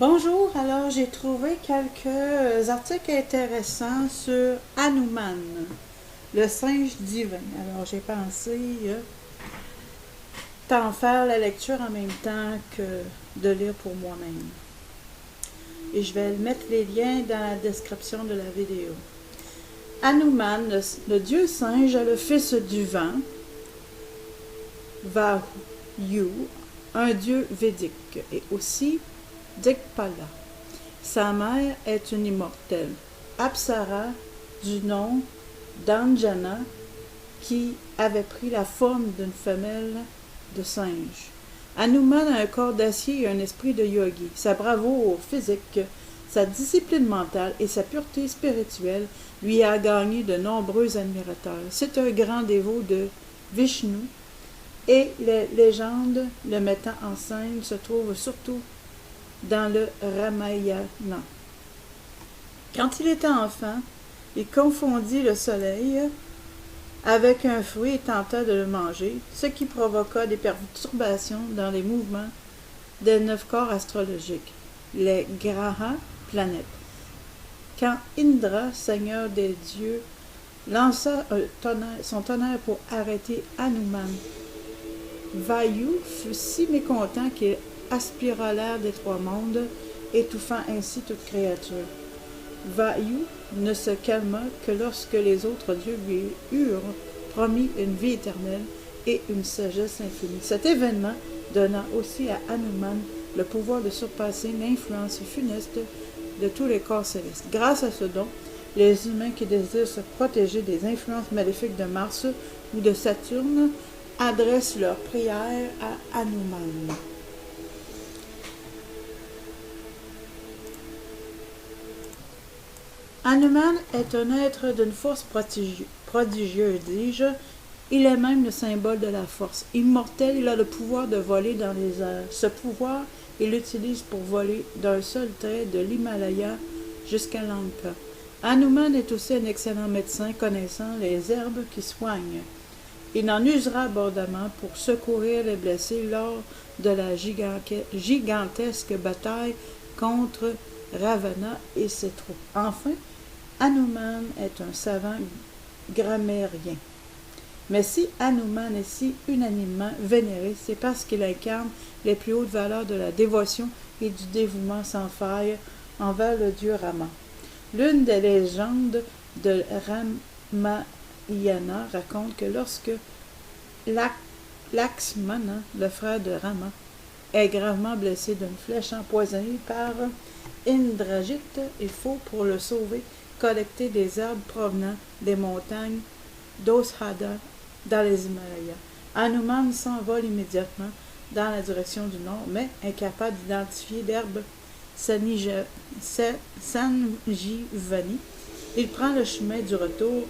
Bonjour, alors j'ai trouvé quelques articles intéressants sur Hanuman, le singe divin. Alors j'ai pensé t'en faire la lecture en même temps que de lire pour moi-même. Et je vais mettre les liens dans la description de la vidéo. Hanuman, le dieu singe, est le fils du vent, Vayu, un dieu védique, et aussi Dikpala. Sa mère est une immortelle, Apsara, du nom d'Anjana, qui avait pris la forme d'une femelle de singe. Hanuman a un corps d'acier et un esprit de yogi. Sa bravoure physique, sa discipline mentale et sa pureté spirituelle lui a gagné de nombreux admirateurs. C'est un grand dévot de Vishnu et les légendes le mettant en scène se trouvent surtout dans le Ramayana. Quand il était enfant, il confondit le soleil avec un fruit et tenta de le manger, ce qui provoqua des perturbations dans les mouvements des 9 corps astrologiques, les Graha planètes. Quand Indra, seigneur des dieux, lança son tonnerre pour arrêter Hanuman, Vayu fut si mécontent qu'il aspira l'air des 3 mondes, étouffant ainsi toute créature. Vayu ne se calma que lorsque les autres dieux lui eurent promis une vie éternelle et une sagesse infinie. Cet événement donna aussi à Hanuman le pouvoir de surpasser l'influence funeste de tous les corps célestes. Grâce à ce don, les humains qui désirent se protéger des influences maléfiques de Mars ou de Saturne adressent leurs prières à Hanuman. Hanuman est un être d'une force prodigieuse, dis-je. Il est même le symbole de la force. Immortel, il a le pouvoir de voler dans les airs. Ce pouvoir, il l'utilise pour voler d'un seul trait de l'Himalaya jusqu'à Lanka. Hanuman est aussi un excellent médecin connaissant les herbes qui soignent. Il en usera abondamment pour secourir les blessés lors de la gigantesque bataille contre Ravana et ses troupes. Enfin, Hanuman est un savant grammairien. Mais si Hanuman est si unanimement vénéré, c'est parce qu'il incarne les plus hautes valeurs de la dévotion et du dévouement sans faille envers le dieu Rama. L'une des légendes de Ramayana raconte que lorsque Lakshmana, le frère de Rama, est gravement blessé d'une flèche empoisonnée par Indrajit, il faut, pour le sauver, collecter des herbes provenant des montagnes d'Oshada dans les Himalayas. Hanuman s'envole immédiatement dans la direction du nord, mais incapable d'identifier l'herbe Sanjivani, il prend le chemin du retour,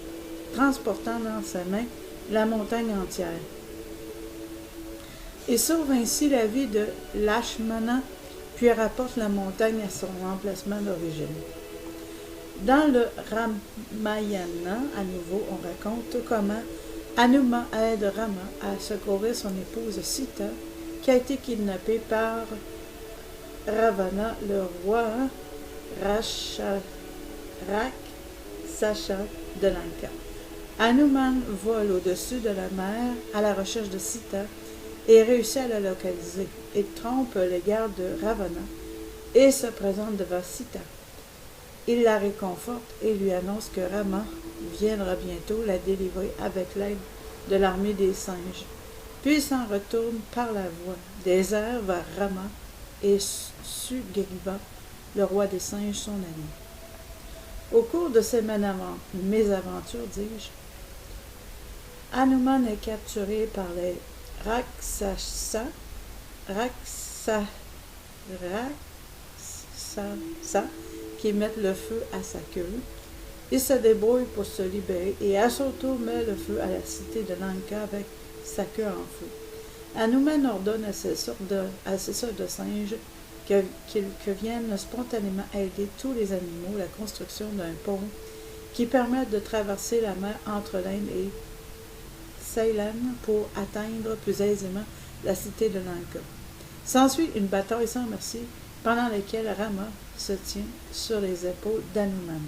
transportant dans sa main la montagne entière. Il sauve ainsi la vie de Lakshmana, puis rapporte la montagne à son emplacement d'origine. Dans le Ramayana, à nouveau, on raconte comment Hanuman aide Rama à secourir son épouse Sita, qui a été kidnappée par Ravana, le roi Rakshasa de Lanka. Hanuman vole au-dessus de la mer à la recherche de Sita et réussit à la localiser. Il trompe les gardes de Ravana et se présente devant Sita. Il la réconforte et lui annonce que Rama viendra bientôt la délivrer avec l'aide de l'armée des singes. Puis il s'en retourne par la voie des airs vers Rama et Sugriva, le roi des singes, son ami. Au cours de ces mésaventures, dis-je, Hanuman est capturé par les Rakshasa qui mettent le feu à sa queue. Il se débrouille pour se libérer et à son tour met le feu à la cité de Lanka avec sa queue en feu. Hanuman ordonne à ses sortes de singes que viennent spontanément aider tous les animaux la construction d'un pont qui permette de traverser la mer entre l'Inde et Ceylan pour atteindre plus aisément la cité de Lanka. S'ensuit une bataille sans merci pendant lesquels Rama se tient sur les épaules d'Hanuman.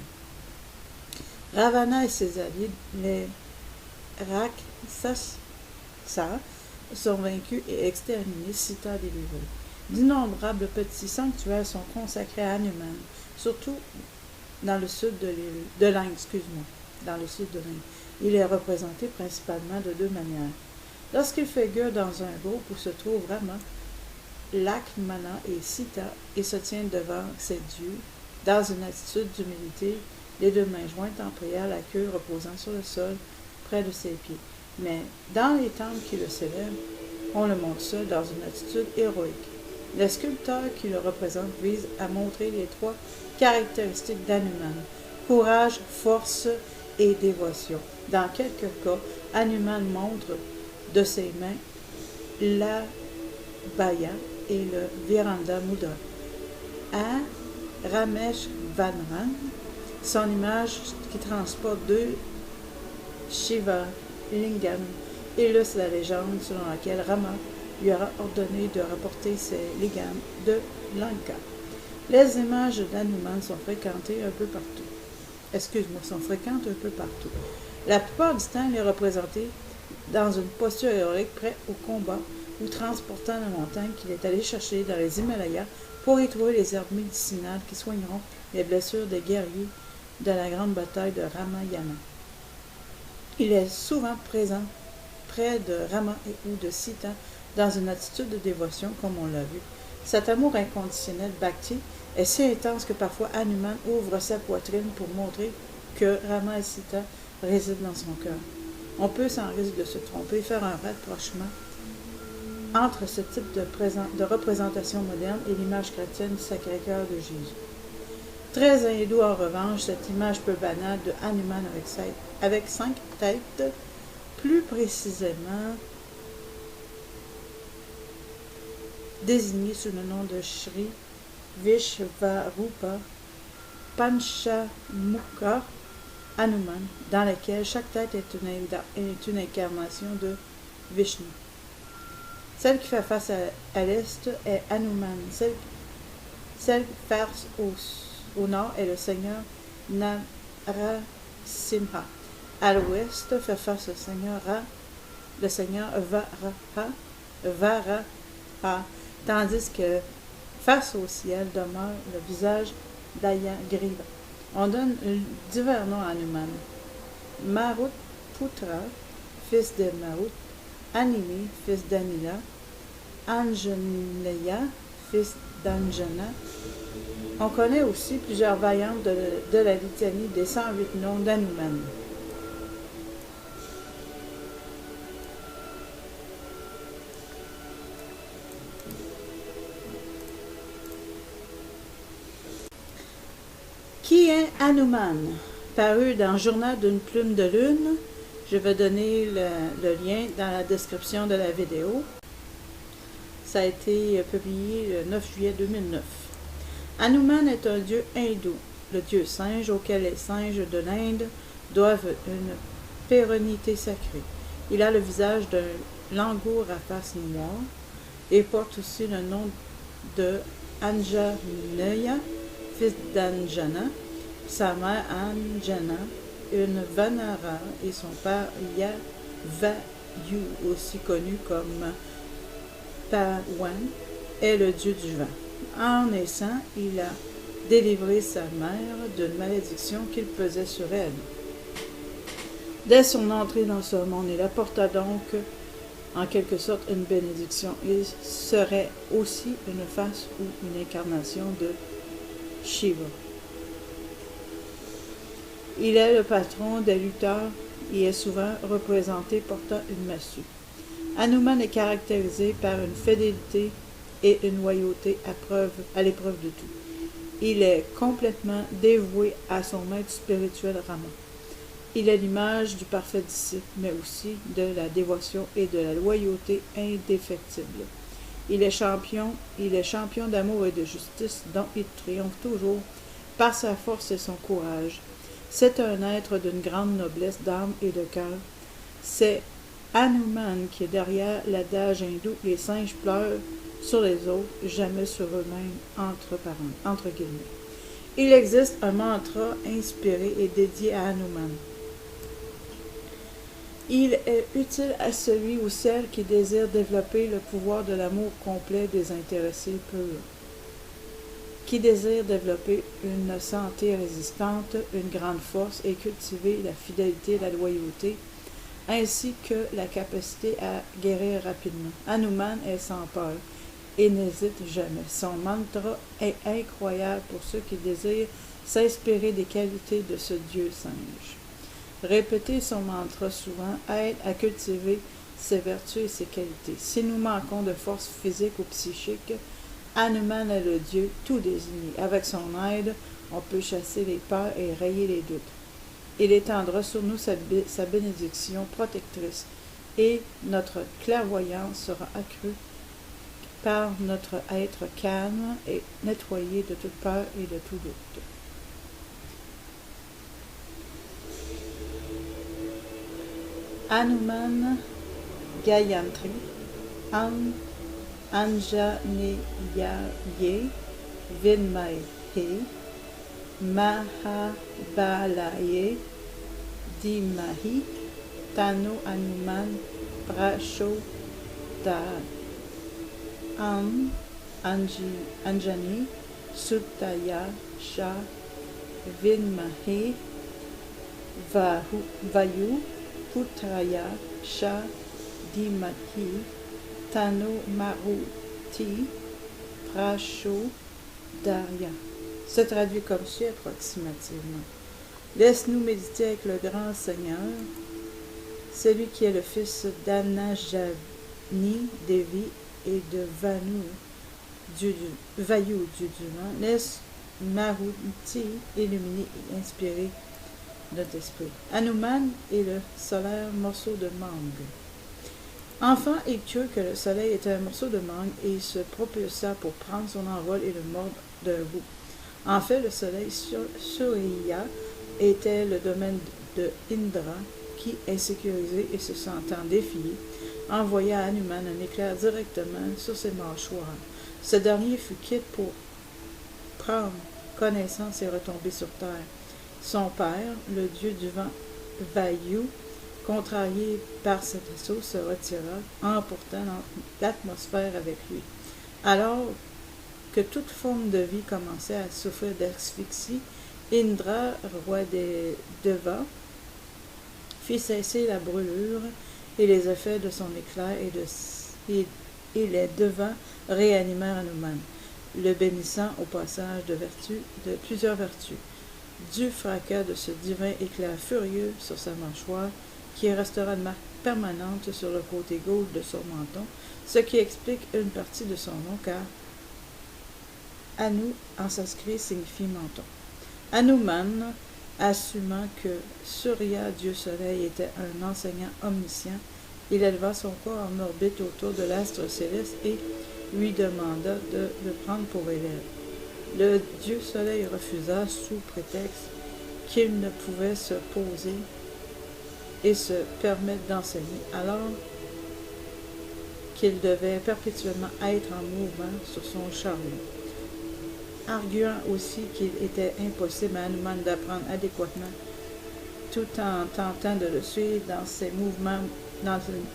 Ravana et ses alliés, les Rakshasa, sont vaincus et exterminés, Sita délivrée. D'innombrables petits sanctuaires sont consacrés à Hanuman, surtout dans le sud de l'Inde, dans le sud de l'Inde. Il est représenté principalement de deux manières. Lorsqu'il figure dans un groupe où se trouvent Rama, Lakshmana et Sita, il se tient devant ses dieux, dans une attitude d'humilité, les deux mains jointes en prière, la queue reposant sur le sol, près de ses pieds. Mais dans les temples qui le célèbrent, on le montre seul dans une attitude héroïque. Les sculpteurs qui le représentent visent à montrer les trois caractéristiques d'Hanuman: courage, force et dévotion. Dans quelques cas, Hanuman montre de ses mains l'Abhaya et le Viranda Mudra. À Rameshvaram, son image qui transporte deux Shiva Lingam illustre la légende selon laquelle Rama lui aura ordonné de rapporter ses lingams de Lanka. Les images d'Hanuman sont fréquentes un peu partout. La plupart du temps, il est représenté dans une posture héroïque prêt au combat ou transportant la montagne qu'il est allé chercher dans les Himalayas pour y trouver les herbes médicinales qui soigneront les blessures des guerriers de la grande bataille de Ramayana. Il est souvent présent près de Rama ou de Sita dans une attitude de dévotion comme on l'a vu. Cet amour inconditionnel bhakti est si intense que parfois Hanuman ouvre sa poitrine pour montrer que Rama et Sita résident dans son cœur. On peut, sans risque de se tromper, faire un rapprochement entre ce type de représentation moderne et l'image chrétienne du Sacré-Cœur de Jésus. Très hindou en revanche, cette image peu banale de Hanuman avec 5 têtes, plus précisément désignée sous le nom de Shri Vishvarupa Panchamukha Hanuman, dans laquelle chaque tête est une incarnation de Vishnu. Celle qui fait face à l'est est Hanuman, celle face au nord est le Seigneur Narasimha. À l'ouest fait face au Seigneur le Seigneur Varaha, tandis que face au ciel demeure le visage d'Ayagriva. On donne divers noms à Hanuman. Marutputra, fils de Marut, Anili, fils d'Anila, Anjaneya, fils d'Anjana. On connaît aussi plusieurs variantes de la litanie des 108 noms d'Hanuman. Qui est Hanuman? Paru dans Journal d'une plume de lune. Je vais donner le lien dans la description de la vidéo. Ça a été publié le 9 juillet 2009. Hanuman est un dieu hindou, le dieu singe auquel les singes de l'Inde doivent une pérennité sacrée. Il a le visage d'un langour à face noire et porte aussi le nom de Anjaneya, fils d'Anjana, sa mère Anjana, une Vanara, et son père Yavayu, aussi connu comme Pawan, est le dieu du vent. En naissant, il a délivré sa mère d'une malédiction qu'il pesait sur elle. Dès son entrée dans ce monde, il apporta donc en quelque sorte une bénédiction. Il serait aussi une face ou une incarnation de Shiva. Il est le patron des lutteurs et est souvent représenté portant une massue. Hanuman est caractérisé par une fidélité et une loyauté à l'épreuve de tout. Il est complètement dévoué à son maître spirituel Rama. Il est l'image du parfait disciple, mais aussi de la dévotion et de la loyauté indéfectible. Il est champion d'amour et de justice dont il triomphe toujours par sa force et son courage. C'est un être d'une grande noblesse d'âme et de cœur. C'est Hanuman qui est derrière l'adage hindou « Les singes pleurent sur les autres, jamais sur eux-mêmes, entre guillemets. Il existe un mantra inspiré et dédié à Hanuman. Il est utile à celui ou celle qui désire développer le pouvoir de l'amour complet désintéressé pur, qui désire développer une santé résistante, une grande force et cultiver la fidélité et la loyauté, ainsi que la capacité à guérir rapidement. Hanuman est sans peur et n'hésite jamais. Son mantra est incroyable pour ceux qui désirent s'inspirer des qualités de ce dieu singe. Répéter son mantra souvent aide à cultiver ses vertus et ses qualités. Si nous manquons de force physique ou psychique, Hanuman est le dieu tout désigné. Avec son aide, on peut chasser les peurs et rayer les doutes. Il étendra sur nous sa bénédiction protectrice et notre clairvoyance sera accrue par notre être calme et nettoyé de toute peur et de tout doute. Hanuman Gayantri Anjaneyaye Vinmahe Mahabalaye Dimahi Tano Hanuman Prachodayat Anjani Sutaya Sha Vinmahe Vayu Putraya Sha Dimahi Tano Maruti Prachodaya. Se traduit comme suit approximativement. Laisse-nous méditer avec le grand Seigneur, celui qui est le fils d'Anajani Devi et de Vayu du Divan. Laisse Maruti illuminer et inspirer notre esprit. Hanuman est le solaire morceau de mangue. Enfant et crut que le soleil était un morceau de mangue et il se propulsa pour prendre son envol et le mordre d'un bout. En fait, le soleil Surya était le domaine de Indra qui, insécurisé et se sentant défié, envoya à Hanuman un éclair directement sur ses mâchoires. Ce dernier fut quitte pour prendre connaissance et retomber sur terre. Son père, le dieu du vent Vayu, contrarié par cet assaut, se retira, emportant l'atmosphère avec lui. Alors que toute forme de vie commençait à souffrir d'asphyxie, Indra, roi des Devas, fit cesser la brûlure et les effets de son éclair et les Devas réanimèrent Hanuman, le bénissant au passage de plusieurs vertus. Du fracas de ce divin éclair furieux sur sa mâchoire, qui restera une marque permanente sur le côté gauche de son menton, ce qui explique une partie de son nom, car Anu en sanskrit signifie menton. Hanuman, assumant que Surya, dieu soleil, était un enseignant omniscient, il éleva son corps en orbite autour de l'astre céleste et lui demanda de le prendre pour élève. Le dieu soleil refusa sous prétexte qu'il ne pouvait se poser et se permettre d'enseigner, alors qu'il devait perpétuellement être en mouvement sur son chariot, arguant aussi qu'il était impossible à Hanuman d'apprendre adéquatement tout en tentant de le suivre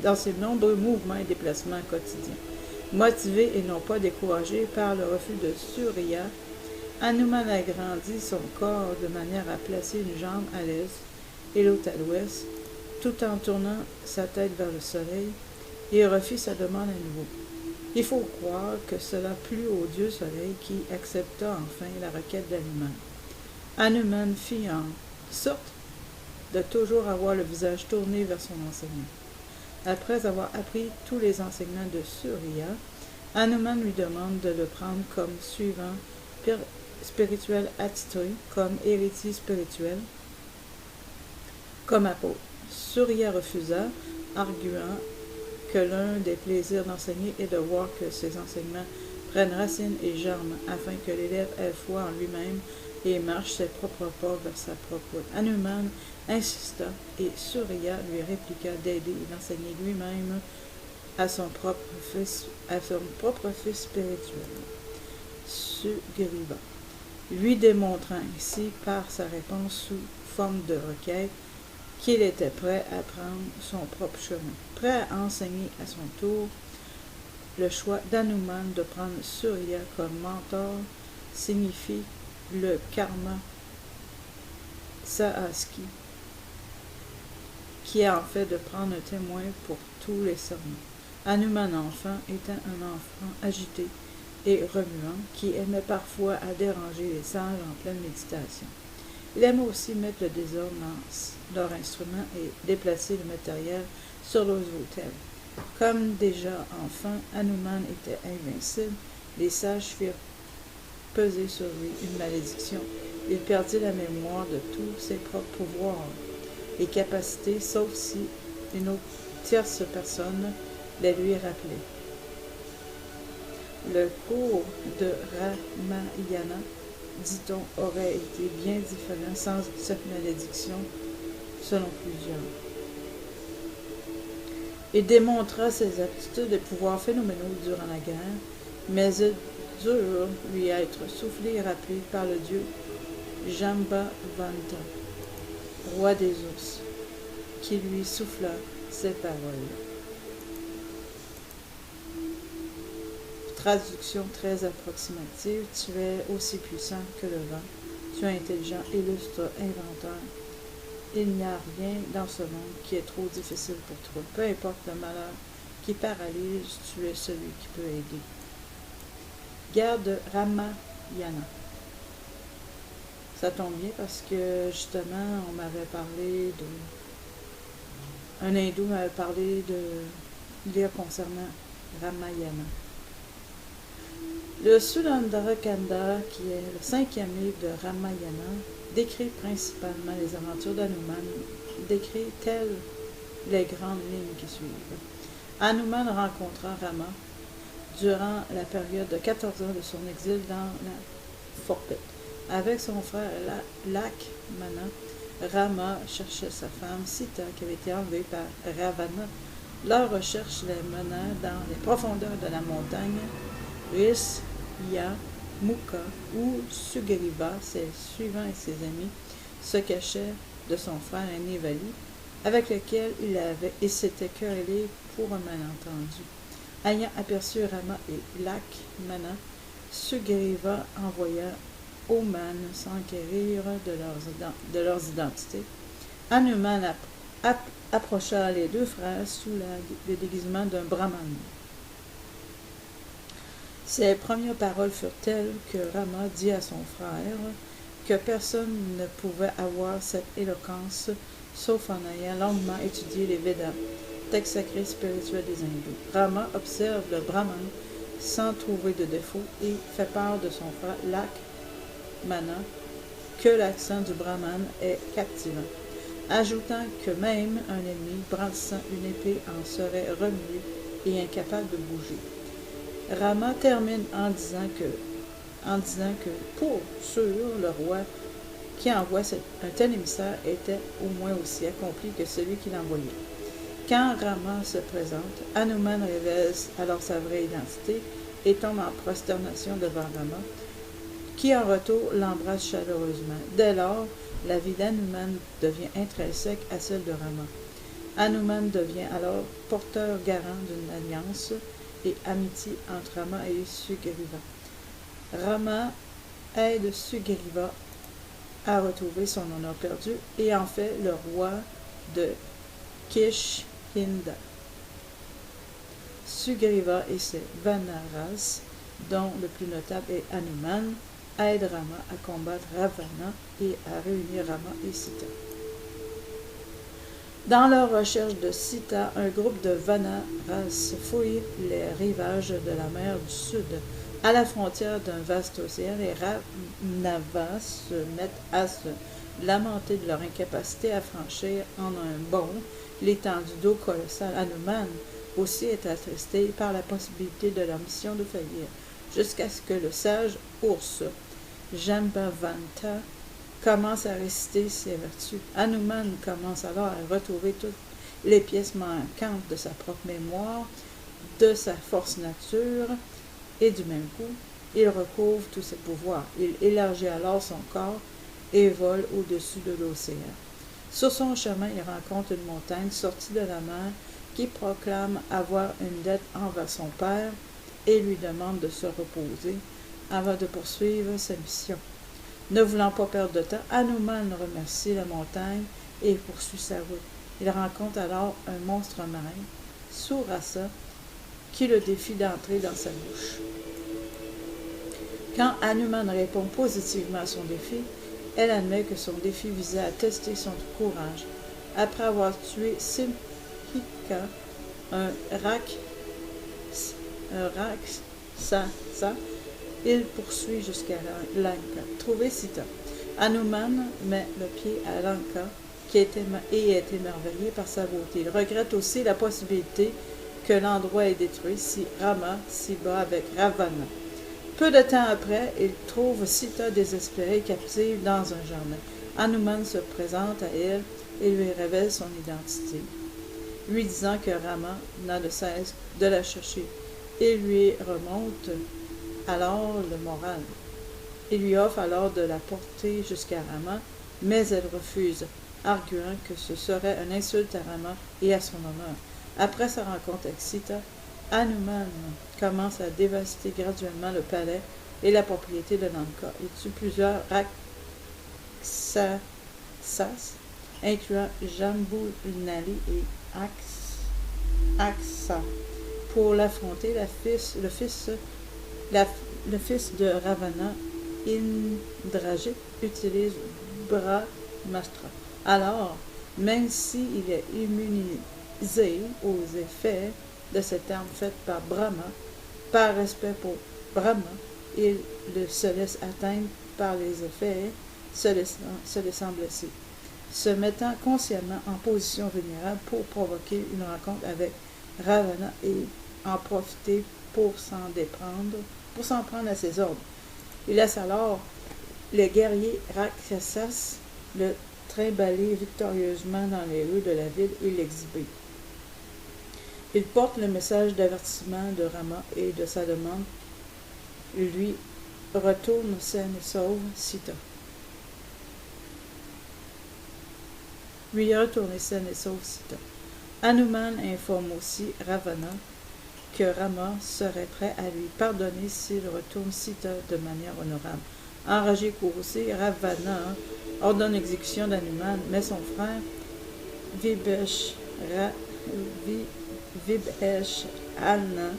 dans ses nombreux mouvements et déplacements quotidiens. Motivé et non pas découragé par le refus de Surya, Hanuman agrandit son corps de manière à placer une jambe à l'est et l'autre à l'ouest, tout en tournant sa tête vers le soleil, et refit sa demande à nouveau. Il faut croire que cela plut au dieu soleil qui accepta enfin la requête d'Hanuman. Hanuman fit en sorte de toujours avoir le visage tourné vers son enseignant. Après avoir appris tous les enseignements de Surya, Hanuman lui demande de le prendre comme suivant spirituel attitré, comme héritier spirituel, comme apôtre. Surya refusa, arguant que l'un des plaisirs d'enseigner est de voir que ses enseignements prennent racine et germent, afin que l'élève ait foi en lui-même et marche ses propres pas vers sa propre route. Hanuman insista et Surya lui répliqua d'aider et d'enseigner lui-même à son propre fils spirituel, Sugriva, lui démontrant ainsi par sa réponse sous forme de requête qu'il était prêt à prendre son propre chemin, prêt à enseigner à son tour. Le choix d'Hanuman de prendre Surya comme mentor signifie le karma sahaski, qui est en fait de prendre un témoin pour tous les serments. Hanuman enfant était un enfant agité et remuant qui aimait parfois à déranger les sages en pleine méditation. Il aimait aussi mettre le désordre dans leurs instruments et déplacer le matériel sur leurs autels. Comme déjà enfant, Hanuman était invincible, les sages firent peser sur lui une malédiction. Il perdit la mémoire de tous ses propres pouvoirs et capacités, sauf si une autre tierce personne les lui rappelait. Le cours de Ramayana, dit-on, aurait été bien différent sans cette malédiction, selon plusieurs. Il démontra ses aptitudes et pouvoirs phénoménaux durant la guerre, mais il dure lui être soufflé et rappelé par le dieu Jambavanta, roi des ours, qui lui souffla ces paroles. Traduction très approximative. Tu es aussi puissant que le vent. Tu es intelligent, illustre, inventeur. Il n'y a rien dans ce monde qui est trop difficile pour toi. Peu importe le malheur qui paralyse, tu es celui qui peut aider. Guerre de Ramayana. Ça tombe bien parce que justement, on m'avait parlé de... Un hindou m'avait parlé de lire concernant Ramayana. Le Sulandarakanda, qui est le 5e livre de Ramayana, décrit principalement les aventures d'Hanuman, décrit telles les grandes lignes qui suivent. Hanuman rencontra Rama durant la période de 14 ans de son exil dans la forêt. Avec son frère Lakshmana, Rama cherchait sa femme Sita qui avait été enlevée par Ravana. Leur recherche les mena dans les profondeurs de la montagne Rishyamukha, où Sugriva, ses suivants et ses amis, se cachaient de son frère aîné Vali, avec lequel il s'était querellé pour un malentendu. Ayant aperçu Rama et Lakshmana, Sugriva envoya Hanuman s'enquérir de leurs identités. Hanuman approcha les deux frères sous le déguisement d'un brahman. Ses premières paroles furent telles que Rama dit à son frère que personne ne pouvait avoir cette éloquence sauf en ayant longuement étudié les Védas, textes sacrés spirituels des hindous. Rama observe le brahman sans trouver de défaut et fait part de son frère Lakshmana que l'accent du brahman est captivant, ajoutant que même un ennemi brandissant une épée en serait remué et incapable de bouger. Rama termine en disant que pour sûr, le roi qui envoie un tel émissaire était au moins aussi accompli que celui qui l'envoyait. Quand Rama se présente, Hanuman révèle alors sa vraie identité et tombe en prosternation devant Rama, qui en retour l'embrasse chaleureusement. Dès lors, la vie d'Hanuman devient intrinsèque à celle de Rama. Hanuman devient alors porteur garant d'une alliance et amitié entre Rama et Sugriva. Rama aide Sugriva à retrouver son honneur perdu et en fait le roi de Kishkinda. Sugriva et ses Vanaras, dont le plus notable est Hanuman, aident Rama à combattre Ravana et à réunir Rama et Sita. Dans leur recherche de Sita, un groupe de Vanaras fouille les rivages de la mer du Sud, à la frontière d'un vaste océan. Les Ravnavas se mettent à se lamenter de leur incapacité à franchir en un bond l'étendue d'eau colossale. Hanuman aussi est attristé par la possibilité de leur mission de faillir, jusqu'à ce que le sage ours Jambavanta commence à réciter ses vertus. Hanuman commence alors à retrouver toutes les pièces manquantes de sa propre mémoire de sa force nature, et du même coup, il recouvre tous ses pouvoirs. Il élargit alors son corps et vole au-dessus de l'océan. Sur son chemin, il rencontre une montagne sortie de la mer qui proclame avoir une dette envers son père et lui demande de se reposer avant de poursuivre sa mission. Ne voulant pas perdre de temps, Hanuman remercie la montagne et poursuit sa route. Il rencontre alors un monstre marin, Surasa, qui le défie d'entrer dans sa bouche. Quand Hanuman répond positivement à son défi, elle admet que son défi visait à tester son courage. Après avoir tué Simhika, un Rakshasa, il poursuit jusqu'à Lanka. Trouver Sita. Hanuman met le pied à Lanka et est émerveillé par sa beauté. Il regrette aussi la possibilité que l'endroit est détruit si Rama s'y bat avec Ravana. Peu de temps après, il trouve Sita désespérée captive dans un jardin. Hanuman se présente à elle et lui révèle son identité, lui disant que Rama n'a de cesse de la chercher. Il lui remonte alors le moral. Il lui offre alors de la porter jusqu'à Rama, mais elle refuse, arguant que ce serait une insulte à Rama et à son honneur. Après sa rencontre avec Sita, Hanuman commence à dévaster graduellement le palais et la propriété de Lanka. Il tue plusieurs Rakshasas, incluant Jambunali et Aksa. Pour l'affronter, le fils de Ravana, Indrajit, utilise Brahmastra. Alors, même s'il est immunisé aux effets de cette arme faite par Brahma, par respect pour Brahma, il se laisse atteindre par les effets, se laissant blesser, se mettant consciemment en position vulnérable pour provoquer une rencontre avec Ravana et en profiter pour s'en prendre à ses ordres. Il laisse alors le guerrier Rakshasas le trimballer victorieusement dans les rues de la ville et l'exhiber. Il porte le message d'avertissement de Rama et de sa demande. Il lui retourne saine et sauve Sita. Hanuman informe aussi Ravana que Rama serait prêt à lui pardonner s'il retourne Sita de manière honorable. Enragé aussi, Ravana ordonne l'exécution d'Hanuman, mais son frère Vibhishana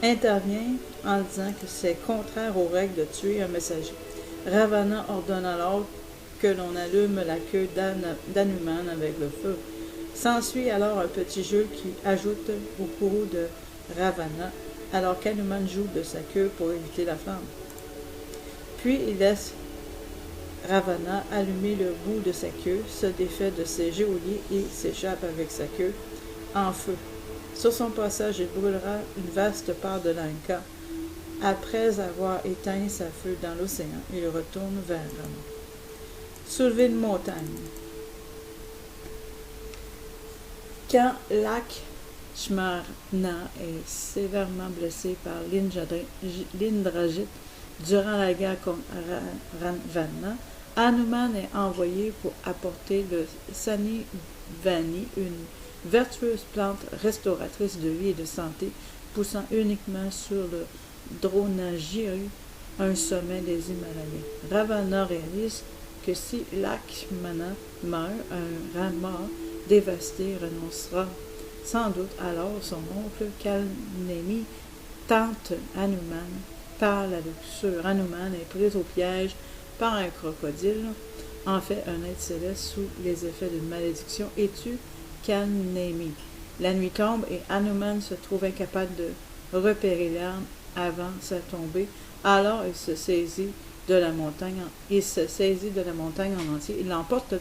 intervient en disant que c'est contraire aux règles de tuer un messager. Ravana ordonne alors que l'on allume la queue d'Hanuman avec le feu. S'ensuit alors un petit jeu qui ajoute au courroux de Ravana, alors qu'Hanuman joue de sa queue pour éviter la flamme. Puis il laisse Ravana allumer le bout de sa queue, se défait de ses geôliers et s'échappe avec sa queue en feu. Sur son passage, il brûlera une vaste part de Lanka. Après avoir éteint sa feu dans l'océan, il retourne vers Rama. Soulever une montagne. Quand Lakshmana est sévèrement blessé par l'Indrajit durant la guerre contre Ravana, Hanuman est envoyé pour apporter le Sanivani, une vertueuse plante restauratrice de vie et de santé, poussant uniquement sur le Dronagiri, un sommet des Himalayas. Ravana réalise que si Lakshmana meurt, un Rama dévasté renoncera sans doute alors son oncle Kalnemi tente Hanuman par la luxure. Hanuman est pris au piège par un crocodile, en fait un être céleste sous les effets d'une malédiction, et tue Kalnemi. La nuit tombe et Hanuman se trouve incapable de repérer l'arme avant sa tombée. Alors il se saisit de la montagne en entier. Il emporte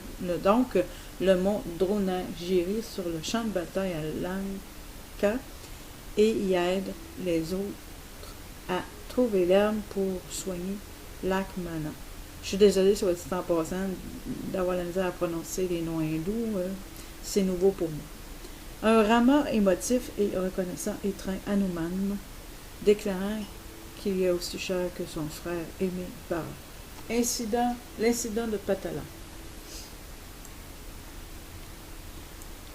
donc le mont Dronagiri sur le champ de bataille à Lanka et y aide les autres à trouver l'herbe pour soigner Lakshmana. Je suis désolée, sur le dit en passant, d'avoir la misère à prononcer les noms hindous. C'est nouveau pour moi. Un Rama émotif et reconnaissant étreint Hanuman, déclarant qu'il est aussi cher que son frère aimé Bharat. L'incident de Patala.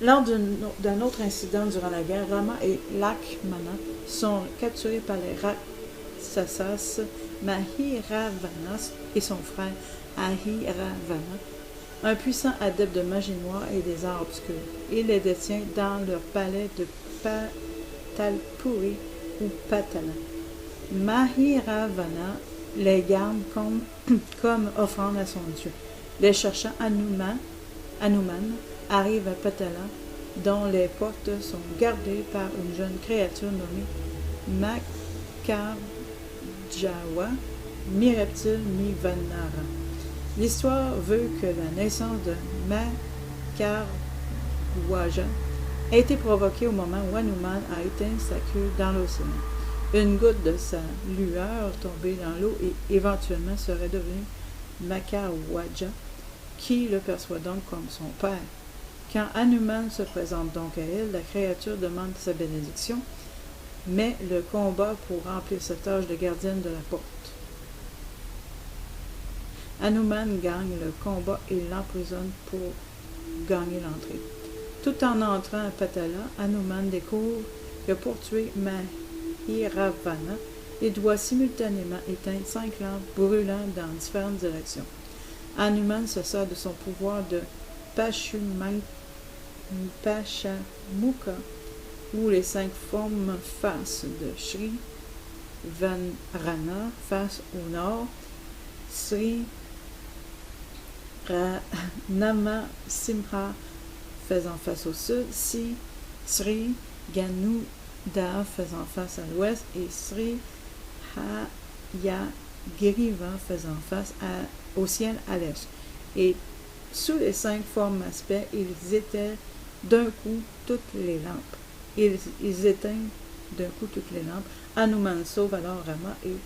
Lors d'un autre incident durant la guerre, Rama et Lakshmana sont capturés par les Rakshasas Mahiravana et son frère Ahiravana, un puissant adepte de magie noire et des arts obscurs. Il les détient dans leur palais de Patalpuri ou Patala. Mahiravana les garde comme offrande à son dieu. Les cherchant Hanuman arrive à Patala, dont les portes sont gardées par une jeune créature nommée Makarjawa, mi-reptile, mi-Vanara. L'histoire veut que la naissance de Makarwaja a été provoquée au moment où Hanuman a éteint sa queue dans l'océan. Une goutte de sa lueur tombée dans l'eau et éventuellement serait devenue Makarwaja, qui le perçoit donc comme son père. Quand Hanuman se présente donc à elle, la créature demande sa bénédiction, mais le combat pour remplir sa tâche de gardienne de la porte. Hanuman gagne le combat et l'emprisonne pour gagner l'entrée. Tout en entrant à Patala, Hanuman découvre que pour tuer Mahiravana, il doit simultanément éteindre 5 lampes brûlant dans différentes directions. Hanuman se sert de son pouvoir de Pashamukha, où les 5 formes face de Sri Vanrana face au nord, Sri Namasimha faisant face au sud, Sri Ganuda faisant face à l'ouest et Sri Hayagriva faisant face au ciel à l'est. Et sous les 5 formes aspects, ils étaient d'un coup toutes les lampes. Ils éteignent d'un coup toutes les lampes. Hanuman sauve alors Rama et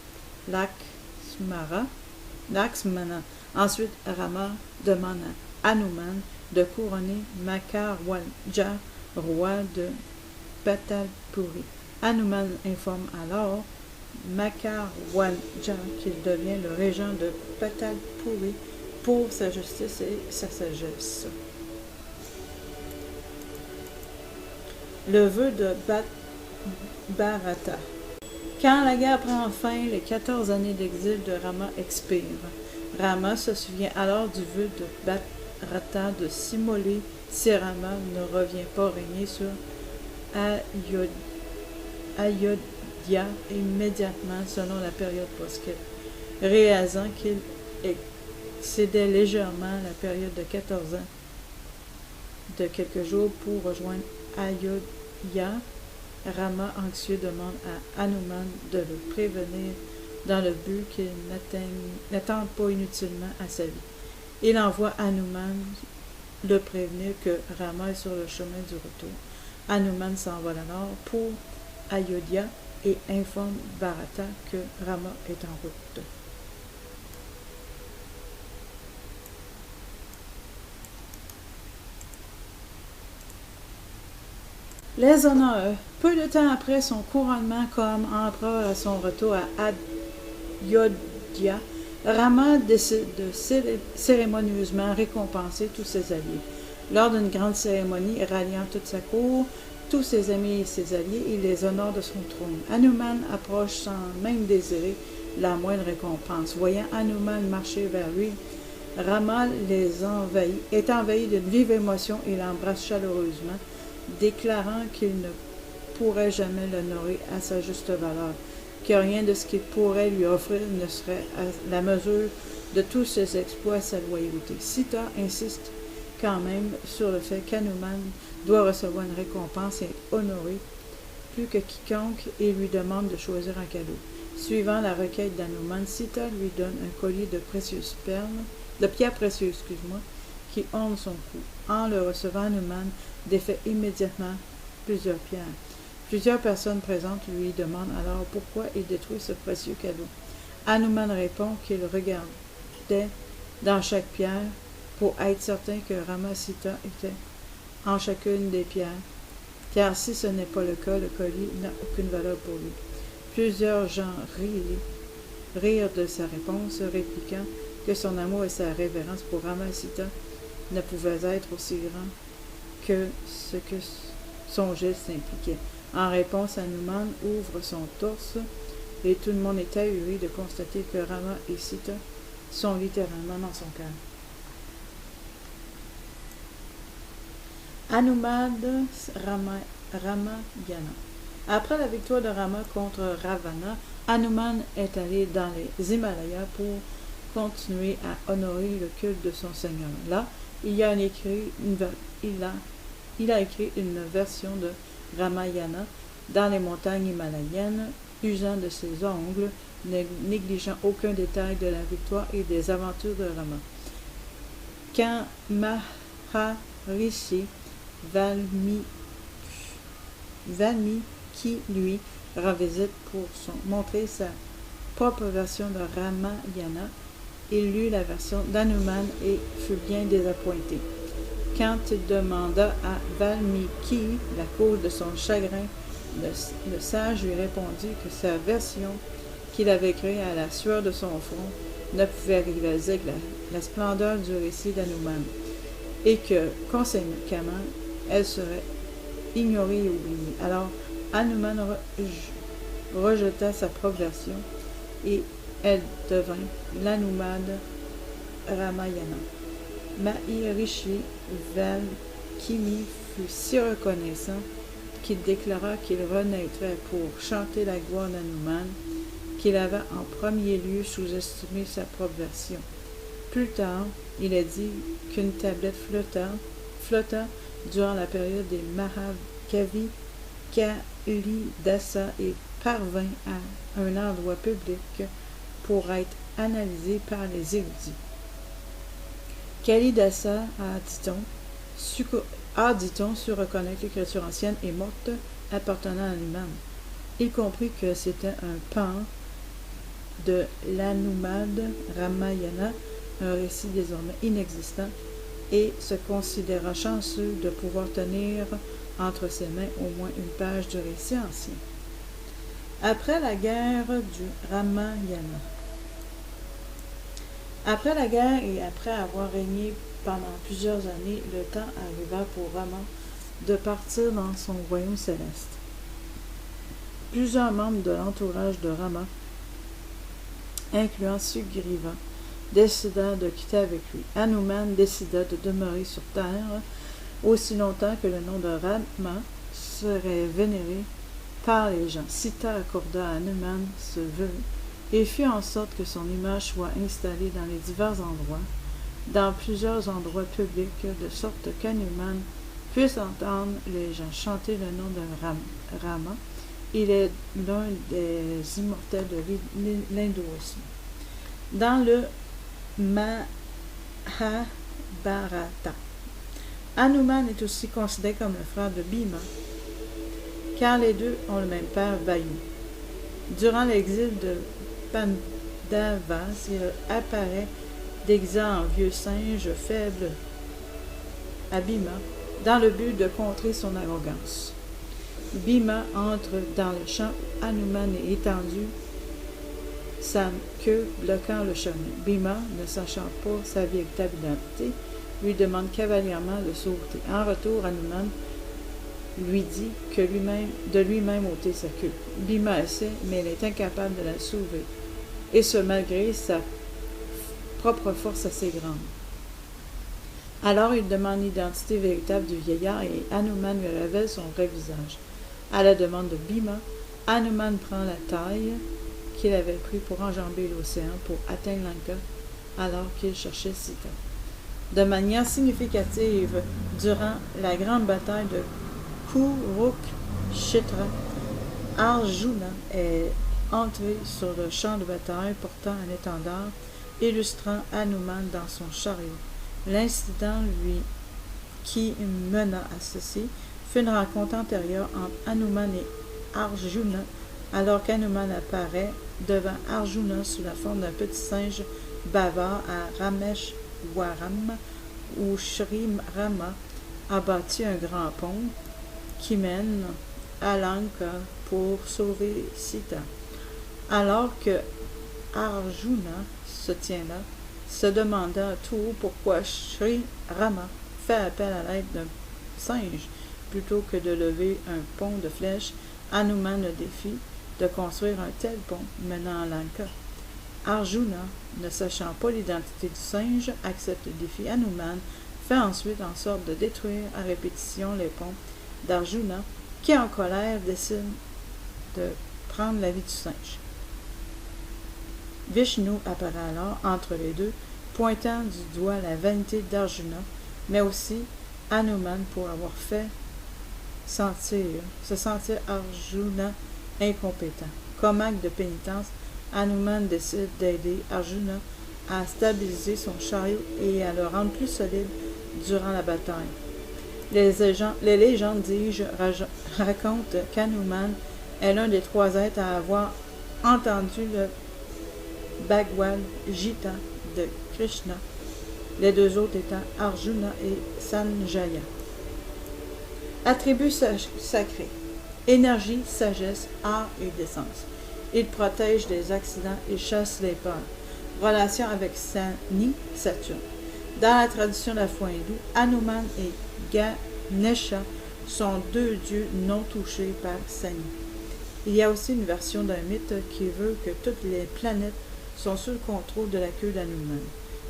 Lakshmana. Ensuite, Rama demande à Hanuman de couronner Makarwaja, roi de Patalpuri. Hanuman informe alors Makarwaja qu'il devient le régent de Patalpuri pour sa justice et sa sagesse. Le vœu de Bharata. Quand la guerre prend fin, les 14 années d'exil de Rama expirent. Rama se souvient alors du vœu de Bharata de s'immoler si Rama ne revient pas régner sur Ayodhya immédiatement selon la période proscrite, réalisant qu'il excédait légèrement la période de 14 ans de quelques jours pour rejoindre Ayodhya. Rama, anxieux, demande à Hanuman de le prévenir dans le but qu'il n'attende pas inutilement à sa vie. Il envoie Hanuman le prévenir que Rama est sur le chemin du retour. Hanuman s'envole alors pour Ayodhya et informe Bharata que Rama est en route. Les honneurs. Peu de temps après son couronnement comme empereur à son retour à Ayodhya, Rama décide de cérémonieusement récompenser tous ses alliés. Lors d'une grande cérémonie ralliant toute sa cour, tous ses amis et ses alliés, il les honore de son trône. Hanuman approche sans même désirer la moindre récompense. Voyant Hanuman marcher vers lui, Rama est envahi d'une vive émotion et l'embrasse chaleureusement, déclarant qu'il ne pourrait jamais l'honorer à sa juste valeur, que rien de ce qu'il pourrait lui offrir ne serait à la mesure de tous ses exploits et sa loyauté. Sita insiste quand même sur le fait qu'Hanuman doit recevoir une récompense et être honoré plus que quiconque et lui demande de choisir un cadeau. Suivant la requête d'Hanuman, Sita lui donne un collier de pierres précieuses, qui orne son cou. En le recevant, Hanuman défait immédiatement plusieurs pierres. Plusieurs personnes présentes lui demandent alors pourquoi il détruit ce précieux cadeau. Hanuman répond qu'il regardait dans chaque pierre pour être certain que Rama Sita était en chacune des pierres car si ce n'est pas le cas, le colis n'a aucune valeur pour lui. Plusieurs gens rirent de sa réponse, répliquant que son amour et sa révérence pour Rama et Sita ne pouvaient être aussi grands que ce que son geste impliquait. En réponse, Hanuman ouvre son torse et tout le monde est ahuri de constater que Rama et Sita sont littéralement dans son cœur. Hanuman Ramayana. Après la victoire de Rama contre Ravana, Hanuman est allé dans les Himalayas pour continuer à honorer le culte de son Seigneur. Là, il a écrit une version de Ramayana dans les montagnes himalayennes, usant de ses ongles, négligeant aucun détail de la victoire et des aventures de Rama. Quand Maharishi Valmiki, lui, rend visite pour montrer sa propre version de Ramayana, il lut la version d'Hanuman et fut bien désappointé. Quand il demanda à Valmiki la cause de son chagrin, le sage lui répondit que sa version qu'il avait créée à la sueur de son front ne pouvait rivaliser avec la splendeur du récit d'Hanuman, et que, conséquemment, elle serait ignorée et oubliée. Alors, Hanuman rejeta sa propre version, et elle devint l'Hanuman Ramayana. Maharishi Valmiki fut si reconnaissant qu'il déclara qu'il renaîtrait pour chanter la gloire d'Hanuman, qu'il avait en premier lieu sous-estimé sa propre version. Plus tard, il a dit qu'une tablette flotta durant la période des Mahakavi Kalidasa et parvint à un endroit public pour être analysé par les érudits. Kalidasa a, dit-on, su reconnaître l'écriture ancienne et morte appartenant à Hanuman. Il comprit que c'était un pan de l'Hanuman Ramayana, un récit désormais inexistant, et se considéra chanceux de pouvoir tenir entre ses mains au moins une page du récit ancien. Après la guerre du Ramayana. Après la guerre et après avoir régné pendant plusieurs années, le temps arriva pour Rama de partir dans son royaume céleste. Plusieurs membres de l'entourage de Rama, incluant Sugriva, décidèrent de quitter avec lui. Hanuman décida de demeurer sur terre aussi longtemps que le nom de Rama serait vénéré par les gens. Sita accorda à Hanuman ce vœu et fit en sorte que son image soit installée dans les divers endroits, dans plusieurs endroits publics, de sorte qu'Hanuman puisse entendre les gens chanter le nom de Rama. Il est l'un des immortels de l'hindouisme. Dans le Mahabharata, Hanuman est aussi considéré comme le frère de Bhima, car les deux ont le même père, Vayu. Durant l'exil de Pandavas, il apparaît déguisé en vieux singe faible à Bhima, dans le but de contrer son arrogance. Bhima entre dans le champ où Hanuman est étendu, sa queue bloquant le chemin. Bhima, ne sachant pas sa véritable identité, lui demande cavalièrement de s'ôter. En retour, Hanuman lui dit que de lui-même ôter sa queue. Bhima essaie, mais elle est incapable de la sauver, et ce malgré sa propre force assez grande. Alors il demande l'identité véritable du vieillard et Hanuman lui révèle son vrai visage. À la demande de Bhima, Hanuman prend la taille qu'il avait pris pour enjamber l'océan pour atteindre Lanka alors qu'il cherchait Sita. De manière significative, durant la grande bataille de Kurukshetra, Arjuna est entré sur le champ de bataille portant un étendard illustrant Hanuman dans son chariot. L'incident qui mena à ceci fut une rencontre antérieure entre Hanuman et Arjuna, alors qu'Hanuman apparaît devant Arjuna sous la forme d'un petit singe bavard à Rameshwaram, où Shri Rama a bâti un grand pont qui mène à Lanka pour sauver Sita. Alors que Arjuna se tient là, se demandant à tout haut pourquoi Sri Rama fait appel à l'aide d'un singe plutôt que de lever un pont de flèches, Hanuman le défie de construire un tel pont menant à Lanka. Arjuna, ne sachant pas l'identité du singe, accepte le défi. Hanuman fait ensuite en sorte de détruire à répétition les ponts d'Arjuna, qui en colère décide de prendre la vie du singe. Vishnu apparaît alors entre les deux, pointant du doigt la vanité d'Arjuna, mais aussi Hanuman pour avoir fait se sentir Arjuna incompétent. Comme acte de pénitence, Hanuman décide d'aider Arjuna à stabiliser son chariot et à le rendre plus solide durant la bataille. Les légendes racontent qu'Hanuman est l'un des 3 êtres à avoir entendu le Bhagavad Gita de Krishna, les 2 autres étant Arjuna et Sanjaya. Attributs sacrés: énergie, sagesse, art et décence. Il protège des accidents et chasse les peurs. Relation avec Sani, Saturne. Dans la tradition de la foi hindoue, Hanuman et Ganesha sont 2 dieux non touchés par Sani. Il y a aussi une version d'un mythe qui veut que toutes les planètes sont sous le contrôle de la queue d'Hanuman.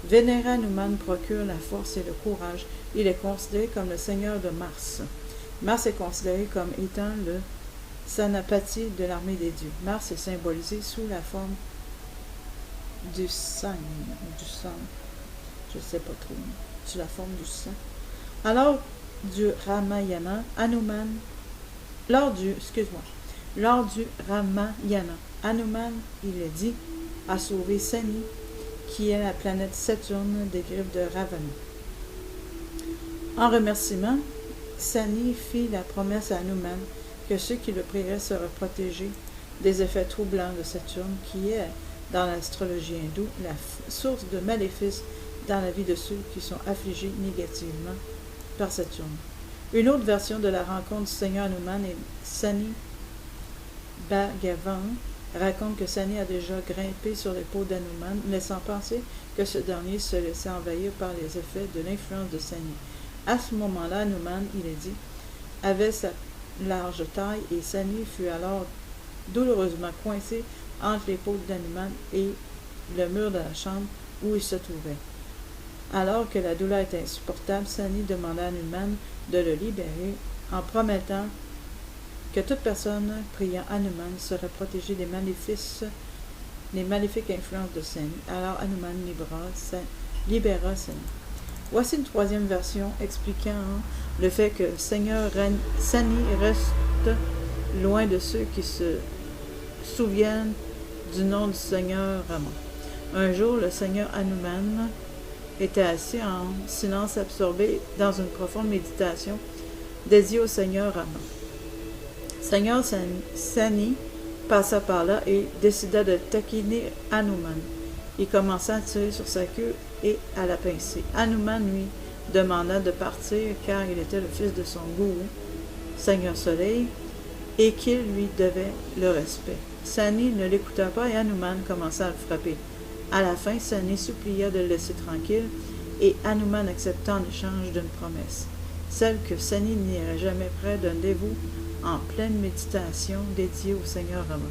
Vénérer Hanuman procure la force et le courage. Il est considéré comme le seigneur de Mars. Mars est considéré comme étant le Sanapati de l'armée des dieux. Mars est symbolisé sous la forme du sang, je ne sais pas trop, sous la forme du sang. Alors du Ramayana, lors du Ramayana, Hanuman, il est dit, a sauvé Sani, qui est la planète Saturne des griffes de Ravana. En remerciement, Sani fit la promesse à Hanuman que ceux qui le prieraient seraient protégés des effets troublants de Saturne, qui est, dans l'astrologie hindoue, la source de maléfices dans la vie de ceux qui sont affligés négativement par Saturne. Une autre version de la rencontre du Seigneur Hanuman et Sani Bhagavan raconte que Sani a déjà grimpé sur l'épaule d'Hanuman, laissant penser que ce dernier se laissait envahir par les effets de l'influence de Sani. À ce moment-là, Hanuman, il est dit, avait sa large taille et Sani fut alors douloureusement coincé entre l'épaule d'Hanuman et le mur de la chambre où il se trouvait. Alors que la douleur était insupportable, Sani demanda à Hanuman de le libérer en promettant que toute personne priant Hanuman serait protégée des maléfiques influences de Sani. Alors Hanuman libéra Sani. Voici une 3e version expliquant le fait que le Seigneur Sani reste loin de ceux qui se souviennent du nom du Seigneur Rama. Un jour, le Seigneur Hanuman était assis en silence absorbé dans une profonde méditation dédiée au Seigneur Rama. Seigneur Sani passa par là et décida de taquiner Hanuman. Il commença à tirer sur sa queue et à la pincer. Hanuman lui demanda de partir car il était le fils de son gourou, Seigneur Soleil, et qu'il lui devait le respect. Sani ne l'écouta pas et Hanuman commença à le frapper. À la fin, Sani supplia de le laisser tranquille et Hanuman accepta en échange d'une promesse, celle que Sani n'irait jamais près d'un dévot en pleine méditation dédié au Seigneur Rama.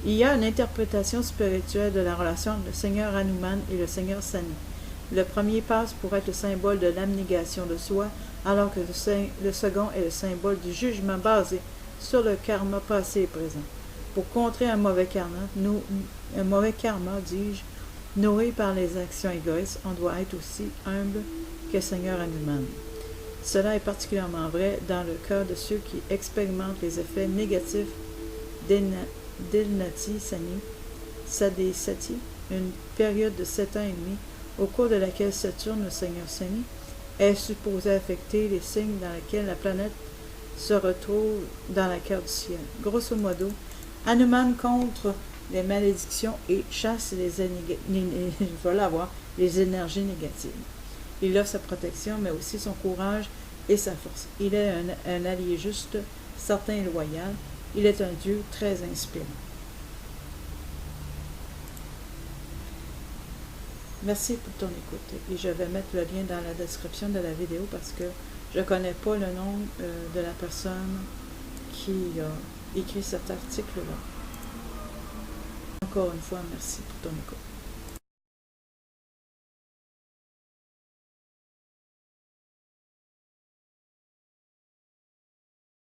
Il y a une interprétation spirituelle de la relation entre le Seigneur Hanuman et le Seigneur Sani. Le premier passe pour être le symbole de l'abnégation de soi, alors que le second est le symbole du jugement basé sur le karma passé et présent. Pour contrer un mauvais karma, nourri par les actions égoïstes, on doit être aussi humble que Seigneur Hanuman. Cela est particulièrement vrai dans le cas de ceux qui expérimentent les effets négatifs d'Elnati Sani, Sadesati, une période de 7 ans et demi, au cours de laquelle Saturne, le Seigneur Sani, est supposé affecter les signes dans lesquels la planète se retrouve dans la carte du ciel. Grosso modo, Hanuman contre les malédictions et chasse les énergies négatives. Il offre sa protection, mais aussi son courage et sa force. Il est un allié juste, certain et loyal. Il est un Dieu très inspirant. Merci pour ton écoute. Et je vais mettre le lien dans la description de la vidéo parce que je ne connais pas le nom de la personne qui a écrit cet article-là. Encore une fois, merci pour ton écoute.